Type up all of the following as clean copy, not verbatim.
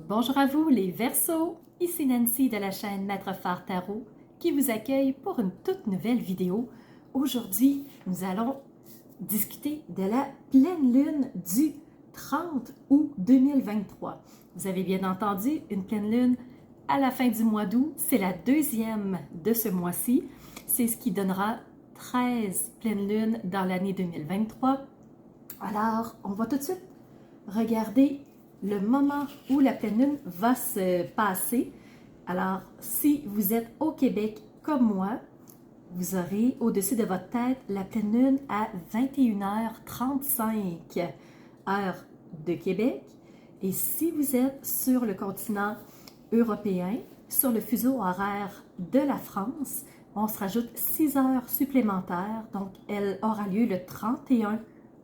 Bonjour à vous les Verseaux, ici Nancy de la chaîne Maître Phare Tarot qui vous accueille pour une toute nouvelle vidéo. Aujourd'hui, nous allons discuter de la pleine lune du 30 août 2023. Vous avez bien entendu, une pleine lune à la fin du mois d'août, c'est la deuxième de ce mois-ci. C'est ce qui donnera 13 pleines lunes dans l'année 2023. Alors, on va tout de suite regarder le moment où la pleine lune va se passer. Alors, si vous êtes au Québec comme moi, vous aurez au-dessus de votre tête la pleine lune à 21h35, heure de Québec. Et si vous êtes sur le continent européen, sur le fuseau horaire de la France, on se rajoute 6 heures supplémentaires. Donc, elle aura lieu le 31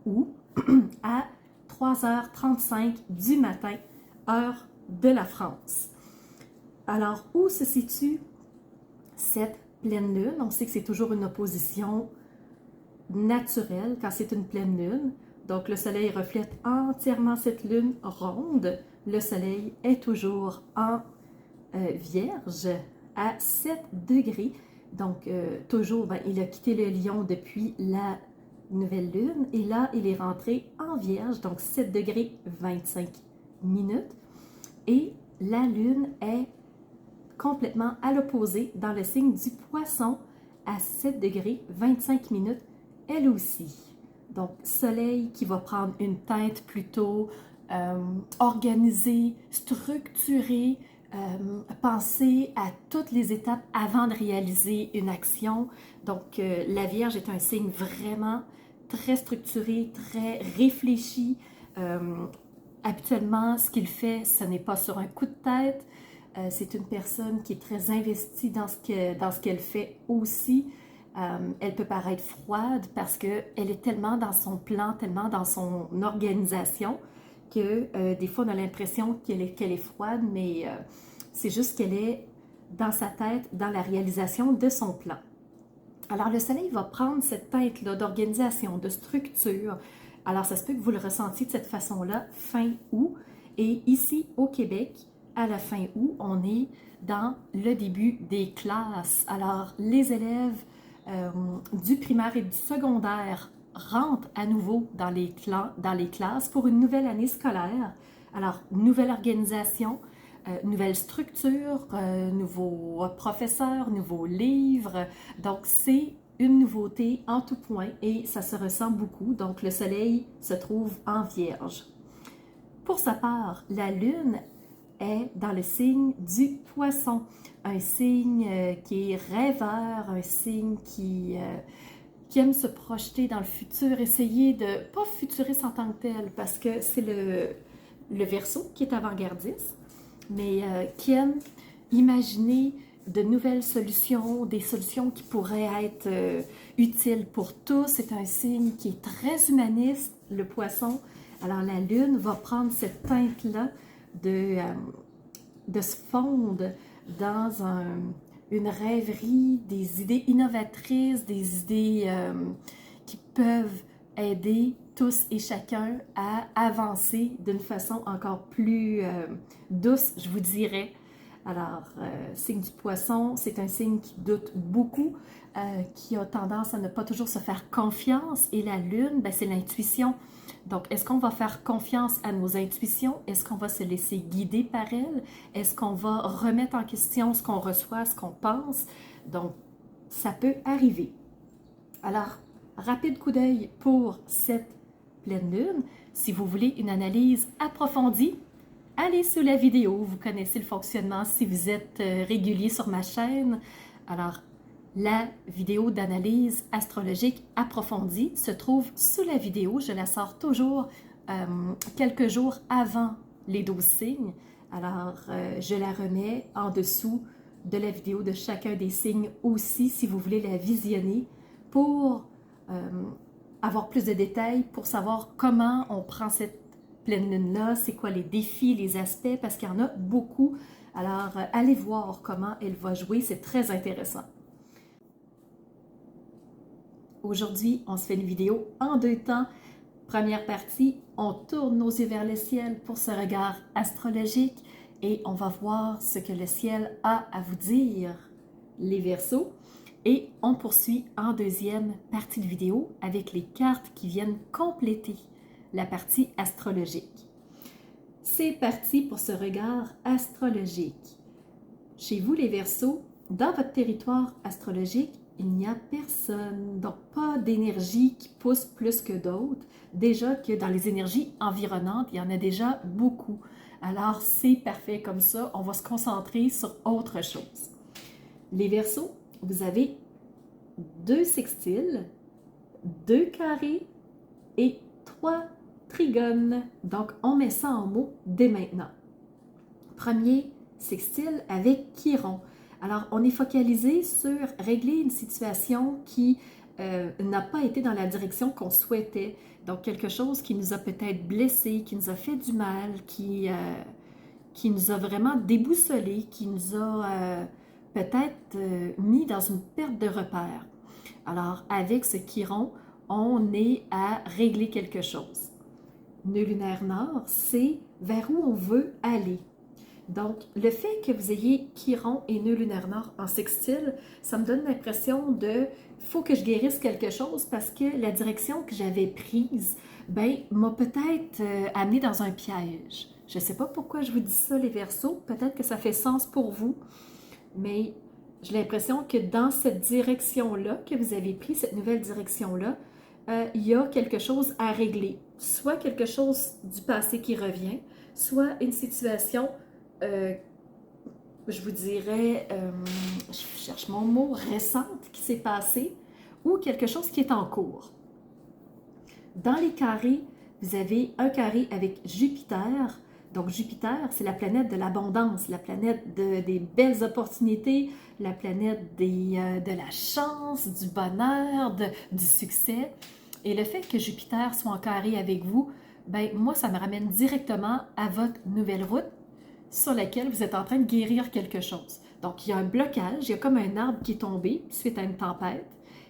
août à 3h35 du matin, heure de la France. Alors, où se situe cette pleine lune? On sait que c'est toujours une opposition naturelle quand c'est une pleine lune. Donc, le soleil reflète entièrement cette lune ronde. Le soleil est toujours en Vierge à 7 degrés. Donc, toujours, il a quitté le Lion depuis la nouvelle lune et là, il est rentré en Vierge, donc 7 degrés 25 minutes. Et la lune est complètement à l'opposé dans le signe du Poisson à 7 degrés 25 minutes, elle aussi. Donc, soleil qui va prendre une teinte plutôt organisée, structurée, penser à toutes les étapes avant de réaliser une action. Donc, la Vierge est un signe vraiment très structuré, très réfléchi. Habituellement, ce qu'il fait, ce n'est pas sur un coup de tête. C'est une personne qui est très investie dans ce qu'elle fait aussi. Elle peut paraître froide parce qu'elle est tellement dans son plan, tellement dans son organisation que des fois on a l'impression qu'elle est froide, mais c'est juste qu'elle est dans sa tête, dans la réalisation de son plan. Alors le soleil va prendre cette teinte-là d'organisation, de structure. Alors ça se peut que vous le ressentiez de cette façon-là fin août. Et ici au Québec, à la fin août, on est dans le début des classes. Alors les élèves du primaire et du secondaire rentrent à nouveau dans les classes pour une nouvelle année scolaire. Alors, nouvelle organisation, nouvelle structure, nouveaux professeurs, nouveaux livres. Donc, c'est une nouveauté en tout point et ça se ressent beaucoup. Donc, le soleil se trouve en Vierge. Pour sa part, la lune est dans le signe du Poisson, un signe qui est rêveur, un signe qui aime se projeter dans le futur, essayer de, pas futuriste en tant que tel, parce que c'est le Verseau qui est avant-gardiste, mais qui aime imaginer de nouvelles solutions, des solutions qui pourraient être utiles pour tous. C'est un signe qui est très humaniste, le Poisson. Alors la Lune va prendre cette teinte-là de se fondre dans une rêverie, des idées innovatrices, des idées qui peuvent aider tous et chacun à avancer d'une façon encore plus douce, je vous dirais. Alors, signe du Poisson, c'est un signe qui doute beaucoup, qui a tendance à ne pas toujours se faire confiance. Et la Lune, c'est l'intuition. Donc, est-ce qu'on va faire confiance à nos intuitions? Est-ce qu'on va se laisser guider par elles? Est-ce qu'on va remettre en question ce qu'on reçoit, ce qu'on pense? Donc, ça peut arriver. Alors, rapide coup d'œil pour cette pleine lune. Si vous voulez une analyse approfondie, allez sous la vidéo. Vous connaissez le fonctionnement si vous êtes régulier sur ma chaîne. Alors, la vidéo d'analyse astrologique approfondie se trouve sous la vidéo. Je la sors toujours quelques jours avant les 12 signes. Alors, je la remets en dessous de la vidéo de chacun des signes aussi, si vous voulez la visionner, pour avoir plus de détails, pour savoir comment on prend cette pleine lune-là, c'est quoi les défis, les aspects, parce qu'il y en a beaucoup. Alors, allez voir comment elle va jouer, c'est très intéressant. Aujourd'hui, on se fait une vidéo en deux temps. Première partie, on tourne nos yeux vers le ciel pour ce regard astrologique. et on va voir ce que le ciel a à vous dire, les Verseaux. Et on poursuit en deuxième partie de vidéo avec les cartes qui viennent compléter la partie astrologique. C'est parti pour ce regard astrologique. Chez vous, les Verseaux, dans votre territoire astrologique, il n'y a personne, donc pas d'énergie qui pousse plus que d'autres. Déjà que dans les énergies environnantes, il y en a déjà beaucoup. Alors, c'est parfait comme ça, on va se concentrer sur autre chose. Les Verseaux, vous avez 2 sextiles, 2 carrés et 3 trigones. Donc, on met ça en mots dès maintenant. Premier sextile avec Chiron. Alors, on est focalisé sur régler une situation qui n'a pas été dans la direction qu'on souhaitait. Donc, quelque chose qui nous a peut-être blessés, qui nous a fait du mal, qui nous a vraiment déboussolés, qui nous a peut-être mis dans une perte de repère. Alors, avec ce Chiron, on est à régler quelque chose. Nœud lunaire nord, c'est vers où on veut aller. Donc, le fait que vous ayez Chiron et nœud lunaire nord en sextile, ça me donne l'impression de « faut que je guérisse quelque chose » parce que la direction que j'avais prise, m'a peut-être amené dans un piège. Je ne sais pas pourquoi je vous dis ça, les Verseaux. Peut-être que ça fait sens pour vous, mais j'ai l'impression que dans cette direction-là que vous avez pris, cette nouvelle direction-là, il y a quelque chose à régler. Soit quelque chose du passé qui revient, soit une situation, je vous dirais, je cherche mon mot, récente qui s'est passée, ou quelque chose qui est en cours. Dans les carrés, vous avez un carré avec Jupiter. Donc Jupiter, c'est la planète de l'abondance, la planète des belles opportunités, la planète de la chance, du bonheur, du succès. Et le fait que Jupiter soit en carré avec vous, moi, ça me ramène directement à votre nouvelle route sur laquelle vous êtes en train de guérir quelque chose. Donc, il y a un blocage, il y a comme un arbre qui est tombé suite à une tempête.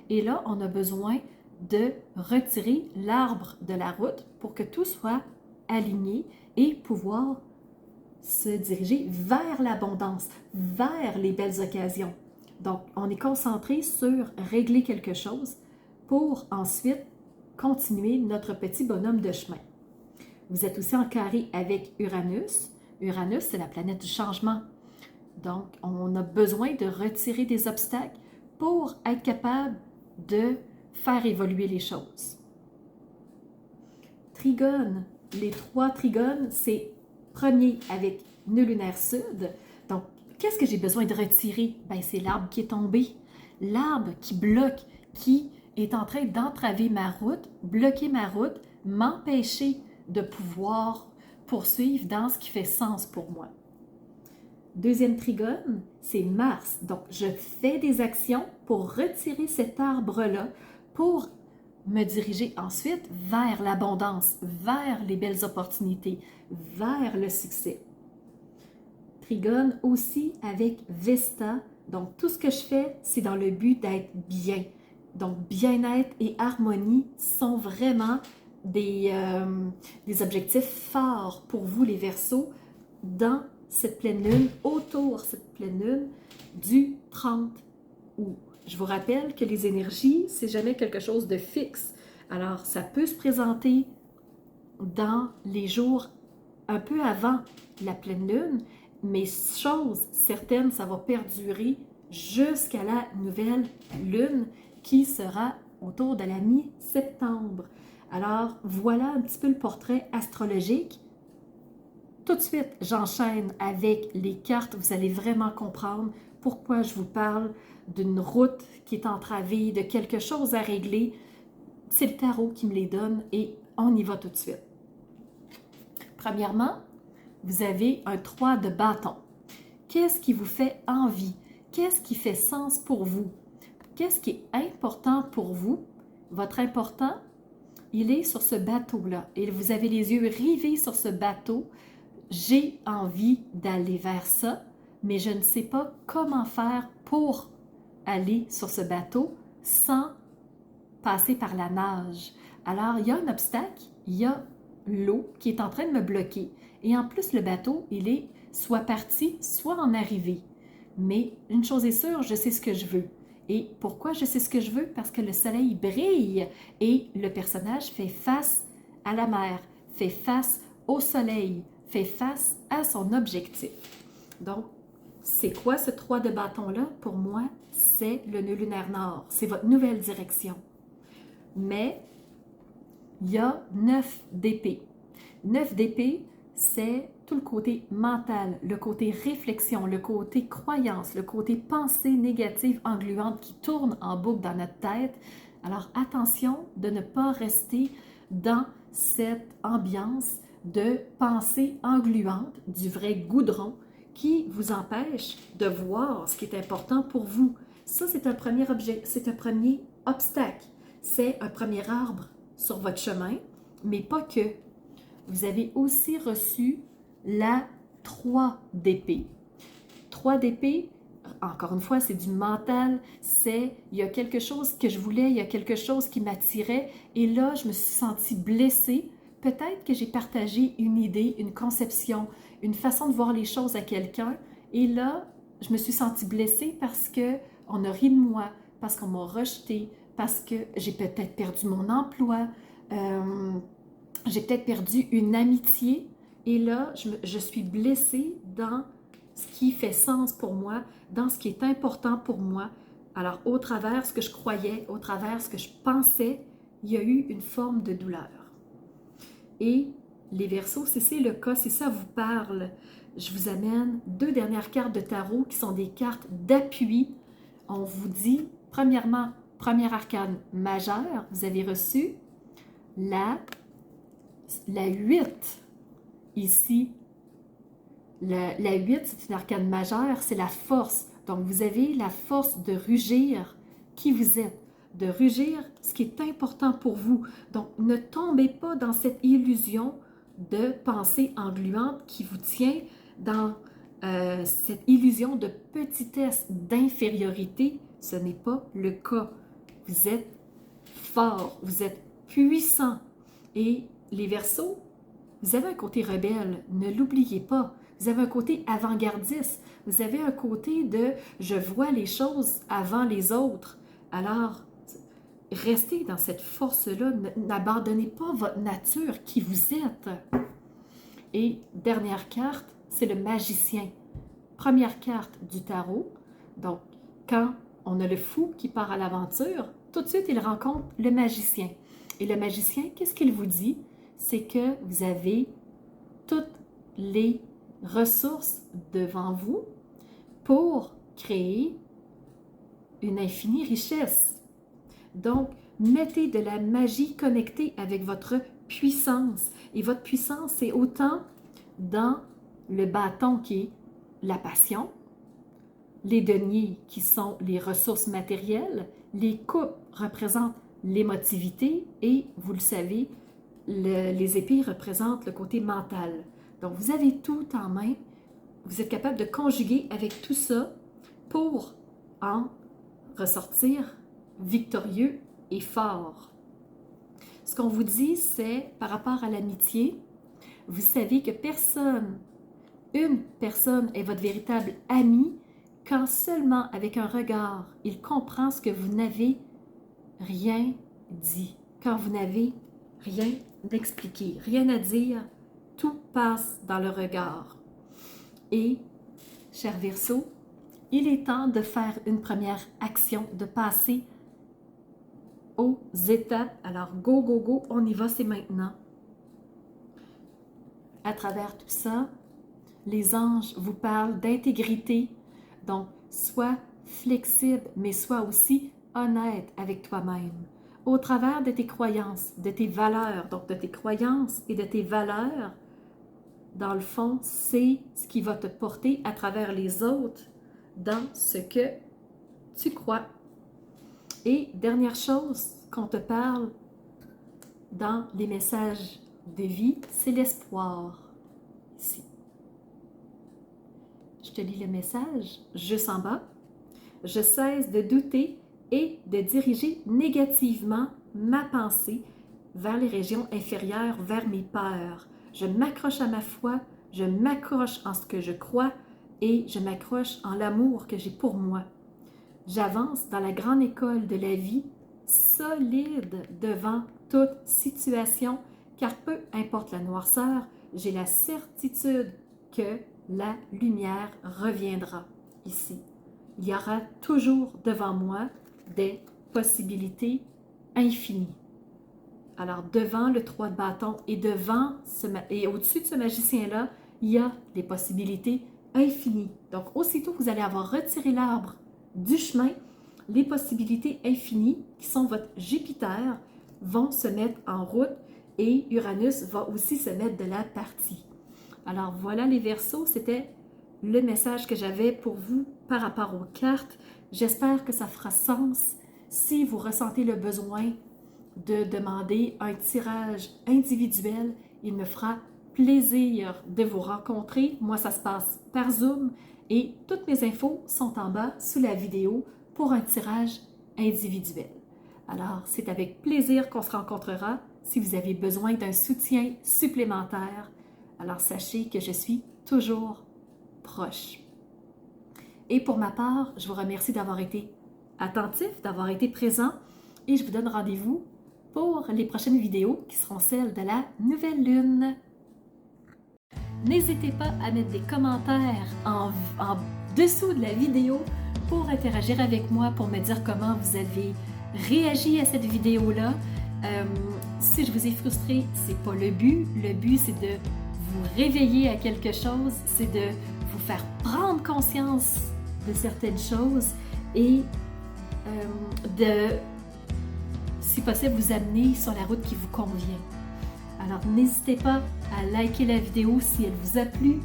Et là, on a besoin de retirer l'arbre de la route pour que tout soit aligné et pouvoir se diriger vers l'abondance, vers les belles occasions. Donc, on est concentré sur régler quelque chose pour ensuite continuer notre petit bonhomme de chemin. Vous êtes aussi en carré avec Uranus. Uranus, c'est la planète du changement. Donc, on a besoin de retirer des obstacles pour être capable de faire évoluer les choses. Trigone. Les 3 trigones, c'est premier avec nœud lunaire sud. Donc, qu'est-ce que j'ai besoin de retirer? C'est l'arbre qui est tombé. L'arbre qui bloque, qui est en train d'entraver ma route, bloquer ma route, m'empêcher de pouvoir poursuivre dans ce qui fait sens pour moi. Deuxième trigone, c'est Mars. Donc, je fais des actions pour retirer cet arbre-là, pour me diriger ensuite vers l'abondance, vers les belles opportunités, vers le succès. Trigone aussi avec Vesta. Donc, tout ce que je fais, c'est dans le but d'être bien. Donc, bien-être et harmonie sont vraiment des objectifs forts pour vous, les Verseaux, dans cette pleine lune, autour de cette pleine lune du 30 août. Je vous rappelle que les énergies, c'est jamais quelque chose de fixe. Alors, ça peut se présenter dans les jours un peu avant la pleine lune, mais chose certaine, ça va perdurer jusqu'à la nouvelle lune qui sera autour de la mi-septembre. Alors, voilà un petit peu le portrait astrologique. Tout de suite, j'enchaîne avec les cartes. Vous allez vraiment comprendre pourquoi je vous parle d'une route qui est entravée, de quelque chose à régler. C'est le tarot qui me les donne et on y va tout de suite. Premièrement, vous avez un 3 de bâton. Qu'est-ce qui vous fait envie? Qu'est-ce qui fait sens pour vous? Qu'est-ce qui est important pour vous? Votre important, il est sur ce bateau-là. Et vous avez les yeux rivés sur ce bateau. J'ai envie d'aller vers ça, mais je ne sais pas comment faire pour aller sur ce bateau sans passer par la nage. Alors, il y a un obstacle, il y a l'eau qui est en train de me bloquer. Et en plus, le bateau, il est soit parti, soit en arrivée. Mais une chose est sûre, je sais ce que je veux. Et pourquoi je sais ce que je veux? Parce que le soleil brille et le personnage fait face à la mer, fait face au soleil, fait face à son objectif. Donc, c'est quoi ce 3 de bâton-là? Pour moi, c'est le nœud lunaire nord. C'est votre nouvelle direction. Mais, il y a 9 d'épée. 9 d'épée, c'est tout le côté mental, le côté réflexion, le côté croyance, le côté pensée négative engluante qui tourne en boucle dans notre tête. Alors attention de ne pas rester dans cette ambiance de pensée engluante, du vrai goudron qui vous empêche de voir ce qui est important pour vous. Ça, c'est un premier objet, c'est un premier obstacle. C'est un premier arbre sur votre chemin, mais pas que. Vous avez aussi reçu la 3 d'épée. 3 d'épée, encore une fois, c'est du mental, c'est il y a quelque chose que je voulais, il y a quelque chose qui m'attirait, et là, je me suis sentie blessée. Peut-être que j'ai partagé une idée, une conception, une façon de voir les choses à quelqu'un, et là, je me suis sentie blessée parce qu'on a ri de moi, parce qu'on m'a rejetée, parce que j'ai peut-être perdu mon emploi, j'ai peut-être perdu une amitié et là, je suis blessée dans ce qui fait sens pour moi, dans ce qui est important pour moi. Alors, au travers ce que je croyais, au travers ce que je pensais, il y a eu une forme de douleur. Et les Verseaux, si c'est le cas, si ça vous parle, je vous amène 2 dernières cartes de tarot qui sont des cartes d'appui. On vous dit, premièrement, premier arcane majeur, vous avez reçu la 8, ici, la 8, c'est une arcane majeure, c'est la force. Donc, vous avez la force de rugir qui vous êtes, de rugir ce qui est important pour vous. Donc, ne tombez pas dans cette illusion de pensée engluante qui vous tient dans cette illusion de petitesse, d'infériorité. Ce n'est pas le cas. Vous êtes fort, vous êtes puissant. Et les Verseaux, vous avez un côté rebelle, ne l'oubliez pas. Vous avez un côté avant-gardiste. Vous avez un côté de « je vois les choses avant les autres ». Alors, restez dans cette force-là. N'abandonnez pas votre nature qui vous êtes. Et dernière carte, c'est le magicien. Première carte du tarot. Donc, quand on a le fou qui part à l'aventure, tout de suite, il rencontre le magicien. Et le magicien, qu'est-ce qu'il vous dit? C'est que vous avez toutes les ressources devant vous pour créer une infinie richesse. Donc, mettez de la magie connectée avec votre puissance. Et votre puissance, c'est autant dans le bâton qui est la passion, les deniers qui sont les ressources matérielles, les coupes représentent l'émotivité et, vous le savez, les épées représentent le côté mental. Donc, vous avez tout en main. Vous êtes capable de conjuguer avec tout ça pour en ressortir victorieux et fort. Ce qu'on vous dit, c'est par rapport à l'amitié, vous savez que une personne est votre véritable ami quand seulement avec un regard, il comprend ce que vous n'avez rien dit, quand vous n'avez rien d'expliqué, rien à dire, tout passe dans le regard. Et, cher Verseau, il est temps de faire une première action, de passer aux étapes. Alors, go, go, go, on y va, c'est maintenant. À travers tout ça, les anges vous parlent d'intégrité. Donc, sois flexible, mais sois aussi honnête avec toi-même. Au travers de tes croyances, de tes valeurs, donc de tes croyances et de tes valeurs, dans le fond, c'est ce qui va te porter à travers les autres dans ce que tu crois. Et dernière chose qu'on te parle dans les messages de vie, c'est l'espoir. Ici. Je te lis le message juste en bas. Je cesse de douter et de diriger négativement ma pensée vers les régions inférieures, vers mes peurs. Je m'accroche à ma foi, je m'accroche en ce que je crois et je m'accroche en l'amour que j'ai pour moi. J'avance dans la grande école de la vie, solide devant toute situation, car peu importe la noirceur, j'ai la certitude que la lumière reviendra ici. Il y aura toujours devant moi des possibilités infinies. Alors, devant le 3 de bâton et au-dessus de ce magicien-là, il y a des possibilités infinies. Donc, aussitôt que vous allez avoir retiré l'arbre du chemin, les possibilités infinies, qui sont votre Jupiter, vont se mettre en route et Uranus va aussi se mettre de la partie. Alors, voilà les Verseaux, c'était le message que j'avais pour vous par rapport aux cartes. J'espère que ça fera sens. Si vous ressentez le besoin de demander un tirage individuel, il me fera plaisir de vous rencontrer. Moi, ça se passe par Zoom et toutes mes infos sont en bas sous la vidéo pour un tirage individuel. Alors, c'est avec plaisir qu'on se rencontrera si vous avez besoin d'un soutien supplémentaire. Alors, sachez que je suis toujours proche. Et pour ma part, je vous remercie d'avoir été attentif, d'avoir été présent et je vous donne rendez-vous pour les prochaines vidéos qui seront celles de la nouvelle lune. N'hésitez pas à mettre des commentaires en dessous de la vidéo pour interagir avec moi, pour me dire comment vous avez réagi à cette vidéo-là. Si je vous ai frustré, c'est pas le but. Le but, c'est de vous réveiller à quelque chose, c'est de vous faire prendre conscience de certaines choses et de, si possible, vous amener sur la route qui vous convient. Alors, n'hésitez pas à liker la vidéo si elle vous a plu.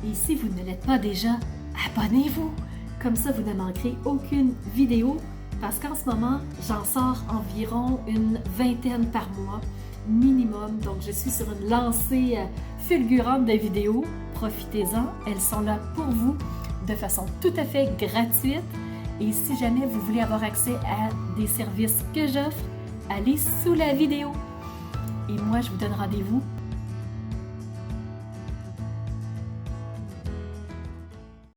Et si vous ne l'êtes pas déjà, abonnez-vous. Comme ça, vous ne manquerez aucune vidéo parce qu'en ce moment, j'en sors environ une vingtaine par mois minimum. Donc, je suis sur une lancée fulgurante de vidéos. Profitez-en, elles sont là pour vous de façon tout à fait gratuite. Et si jamais vous voulez avoir accès à des services que j'offre, allez sous la vidéo. Et moi, je vous donne rendez-vous